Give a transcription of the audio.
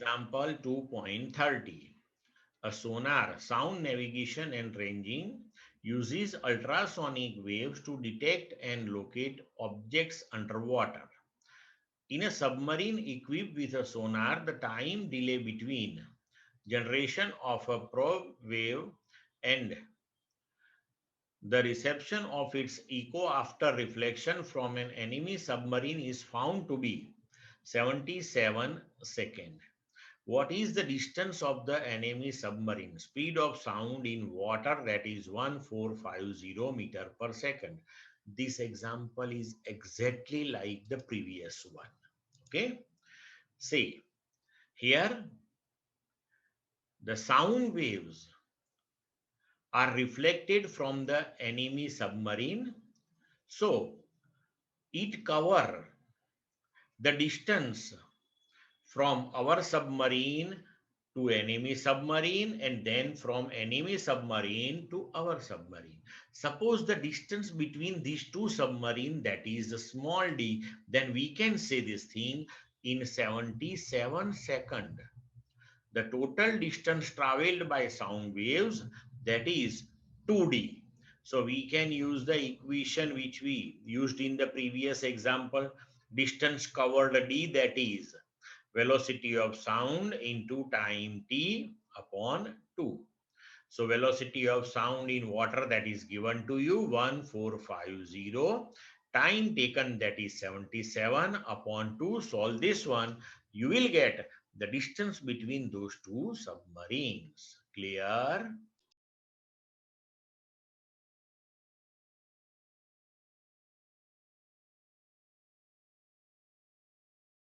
Example 2.30. A sonar, sound navigation and ranging, uses ultrasonic waves to detect and locate objects underwater. In a submarine equipped with a sonar, the time delay between generation of a probe wave and the reception of its echo after reflection from an enemy submarine is found to be 77 seconds. What is the distance of the enemy submarine? Speed of sound in water, that is 1450 meter per second. This example is exactly like the previous one. Okay. See, here the sound waves are reflected from the enemy submarine. So it cover the distance from our submarine to enemy submarine and then from enemy submarine to our submarine. Suppose the distance between these two submarines, that is a small d, then we can say this thing in 77 seconds. The total distance traveled by sound waves, that is 2d. So we can use the equation which we used in the previous example. Distance covered d, that is velocity of sound into time t upon 2. So velocity of sound in water, that is given to you 1450. Time taken, that is 77 upon 2. Solve this one. You will get the distance between those two submarines. Clear?